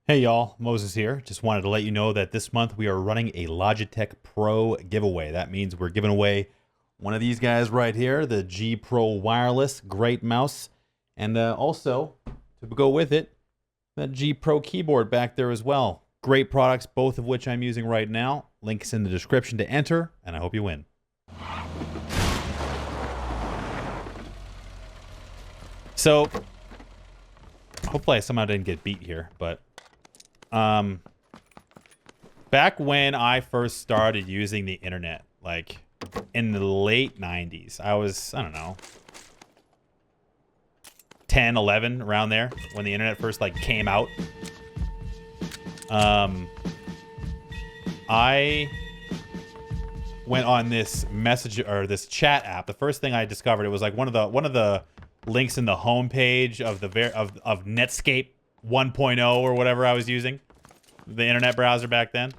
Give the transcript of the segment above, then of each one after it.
Hey y'all, Moses here. Just wanted to let you know that this month we are running a Logitech Pro giveaway. That means we're giving away one of these guys right here, the G Pro Wireless, great mouse, and also to go with it, that G Pro keyboard back there as well. Great products, both of which I'm using right now. Links in the description to enter, and I hope you win. So, hopefully I somehow didn't get beat here, but back when I first started using the internet, like in the late 90s, I don't know, 10, 11, around there, when the internet first like came out. I went on this message or this chat app. The first thing I discovered, it was like one of the links in the homepage of of Netscape 1.0 or whatever I was using, the internet browser back then.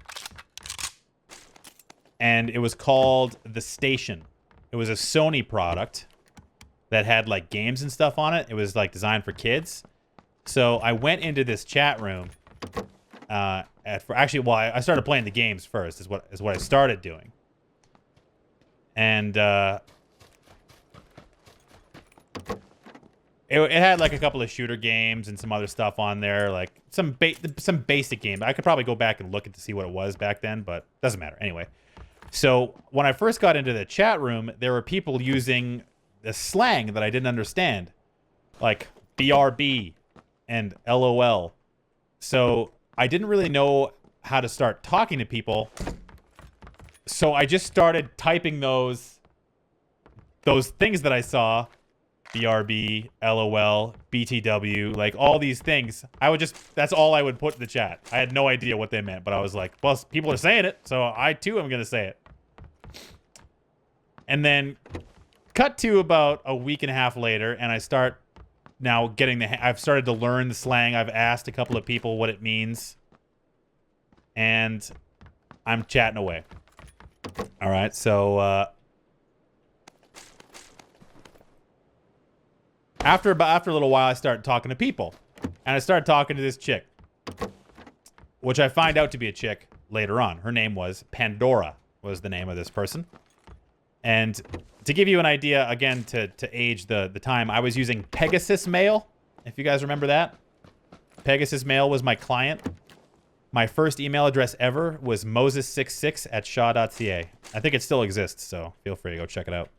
And it was called The Station. It was a Sony product that had like games and stuff on it. It was like designed for kids. So I went into this chat room. I started playing the games first. Is what I started doing. And it had like a couple of shooter games and some other stuff on there, like some basic game. I could probably go back and look to see what it was back then, but doesn't matter. Anyway, so when I first got into the chat room, there were people using the slang that I didn't understand, like BRB and LOL. So I didn't really know how to start talking to people. So I just started typing those things that I saw. BRB, LOL, BTW, like all these things. That's all I would put in the chat. I had no idea what they meant, but I was like, well, people are saying it, so I too am going to say it. And then cut to about a week and a half later, and I start now I've started to learn the slang. I've asked a couple of people what it means, and I'm chatting away. All right, so After a little while, I started talking to people. And I started talking to this chick. Which I find out to be a chick later on. Her name was Pandora, was the name of this person. And to give you an idea, again, to age the time, I was using Pegasus Mail, if you guys remember that. Pegasus Mail was my client. My first email address ever was moses66@shaw.ca. I think it still exists, so feel free to go check it out.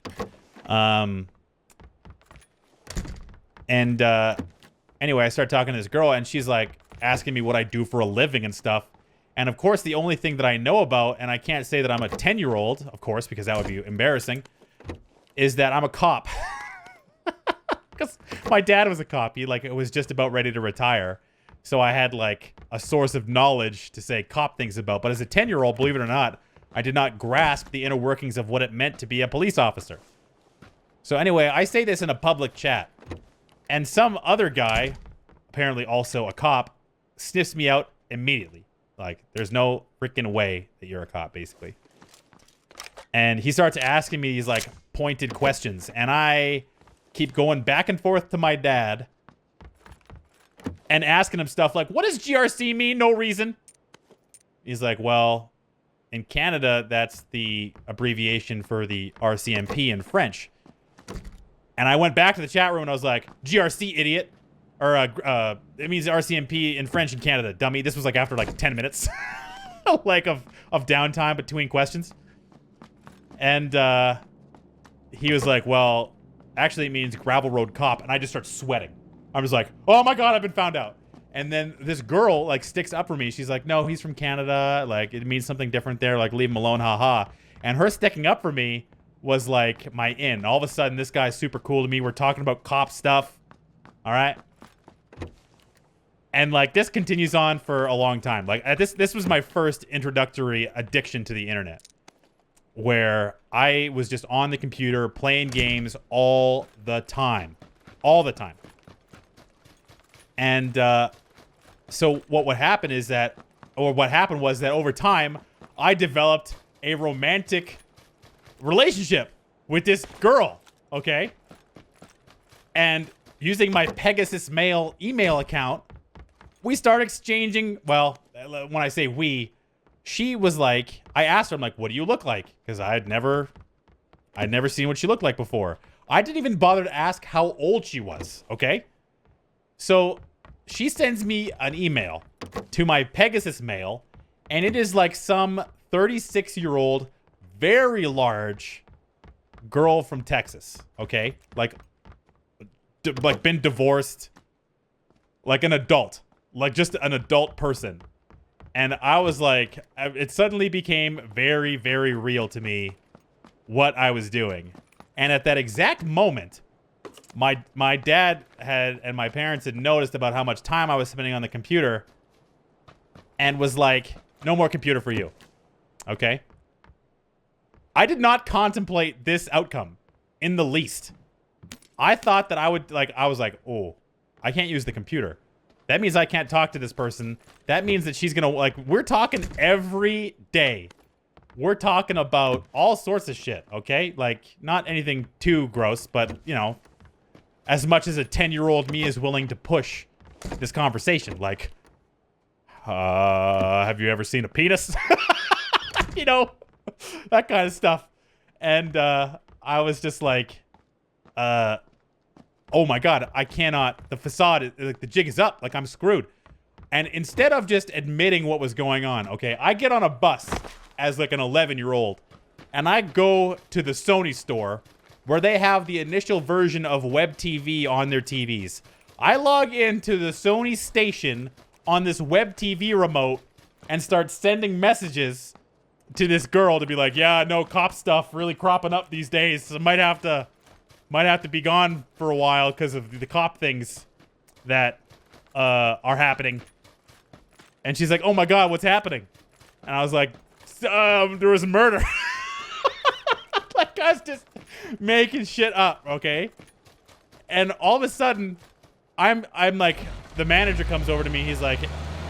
Anyway, I started talking to this girl, and she's like asking me what I do for a living and stuff. And of course, the only thing that I know about, and I can't say that I'm a 10-year-old, of course, because that would be embarrassing, is that I'm a cop. Because my dad was a cop. He was just about ready to retire. So I had like a source of knowledge to say cop things about. But as a 10-year-old, believe it or not, I did not grasp the inner workings of what it meant to be a police officer. So anyway, I say this in a public chat. And some other guy, apparently also a cop, sniffs me out immediately. Like, there's no freaking way that you're a cop, basically. And he starts asking me these, like, pointed questions. And I keep going back and forth to my dad and asking him stuff like, what does GRC mean? No reason. He's like, well, in Canada, that's the abbreviation for the RCMP in French. And I went back to the chat room and I was like, GRC, idiot. Or, it means RCMP in French in Canada, dummy. This was like after like 10 minutes like of downtime between questions. And he was like, well, actually it means gravel road cop. And I just start sweating. I was like, oh my God, I've been found out. And then this girl like sticks up for me. She's like, no, he's from Canada. Like it means something different there. Like leave him alone, haha. And her sticking up for me was like my in. All of a sudden, this guy's super cool to me. We're talking about cop stuff. All right. And like this continues on for a long time. Like this was my first introductory addiction to the internet, where I was just on the computer playing games all the time. And so what happened was that over time, I developed a romantic relationship with this girl, okay? And using my Pegasus Mail email account, we start exchanging. Well, when I say we, she was like, I asked her, I'm like, what do you look like? Because I'd never seen what she looked like before. I didn't even bother to ask how old she was, okay? So she sends me an email to my Pegasus mail, and it is like some 36-year-old, very large girl from Texas, okay? Like been divorced, like an adult, like just an adult person. And I was like, it suddenly became very, very real to me what I was doing. And at that exact moment, my dad and my parents had noticed about how much time I was spending on the computer and was like, no more computer for you. Okay? I did not contemplate this outcome in the least. I thought that I was like, oh, I can't use the computer. That means I can't talk to this person. That means that she's gonna, like, we're talking every day. We're talking about all sorts of shit, okay? Like, not anything too gross, but, you know, as much as a 10-year-old me is willing to push this conversation. Like, have you ever seen a penis? You know, that kind of stuff. And I was just like, oh my God, I cannot, the facade, like the jig is up, like I'm screwed. And instead of just admitting what was going on, okay, I get on a bus as like an 11-year-old and I go to the Sony store where they have the initial version of web TV on their TVs. I log into the Sony station on this web TV remote and start sending messages to this girl to be like, yeah, no, cop stuff really cropping up these days. So might have to be gone for a while because of the cop things that are happening. And she's like, oh my God, what's happening? And I was like, there was a murder. Like, I was just making shit up, okay? And all of a sudden, I'm like, the manager comes over to me. He's like,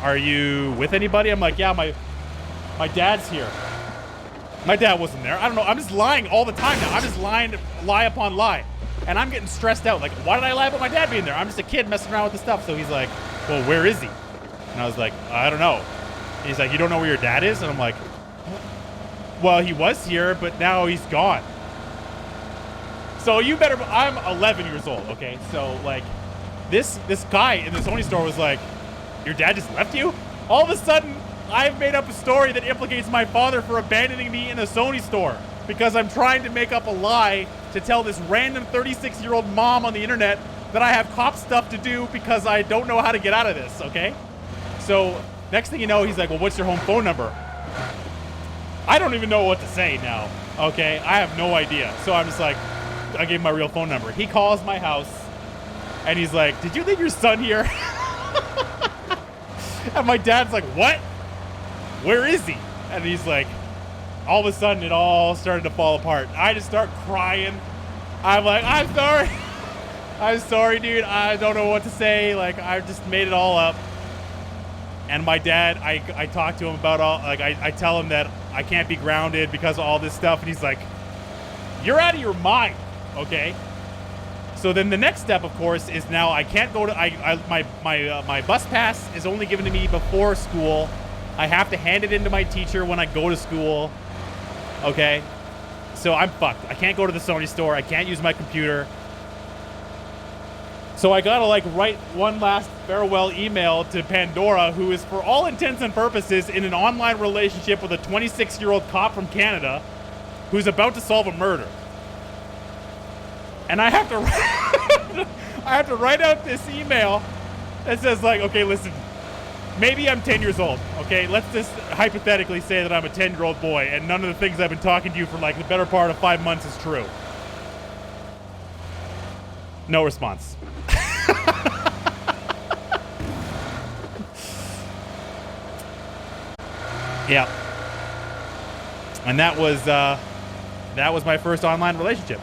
are you with anybody? I'm like, yeah, my dad's here. My dad wasn't there. I don't know. I'm just lying all the time now. I'm just lying, lie upon lie. And I'm getting stressed out. Like, why did I lie about my dad being there? I'm just a kid messing around with the stuff. So he's like, well, where is he? And I was like, I don't know. And he's like, you don't know where your dad is? And I'm like, well, he was here, but now he's gone. So you better, I'm 11 years old, okay? So, like, this guy in the Sony store was like, your dad just left you? All of a sudden, I've made up a story that implicates my father for abandoning me in a Sony store because I'm trying to make up a lie to tell this random 36-year-old mom on the internet that I have cop stuff to do because I don't know how to get out of this, okay? So next thing you know, he's like, well, what's your home phone number? I don't even know what to say now, okay? I have no idea. So I'm just like, I gave him my real phone number. He calls my house and he's like, did you leave your son here? And my dad's like, what? Where is he? And he's like, all of a sudden it all started to fall apart. I just start crying. I'm like, I'm sorry. I'm sorry, dude. I don't know what to say. Like, I just made it all up. And my dad, I talk to him about all, like, I tell him that I can't be grounded because of all this stuff. And he's like, you're out of your mind, okay? So then the next step, of course, is now I can't go to, my bus pass is only given to me before school. I have to hand it in to my teacher when I go to school, okay? So I'm fucked. I can't go to the Sony store. I can't use my computer. So I gotta, like, write one last farewell email to Pandora, who is, for all intents and purposes, in an online relationship with a 26-year-old cop from Canada who's about to solve a murder. And I have to write out this email that says, like, okay, listen, maybe I'm 10 years old, okay? Let's just hypothetically say that I'm a 10-year-old boy and none of the things I've been talking to you for, like, the better part of 5 months is true. No response. Yeah. And that was my first online relationship.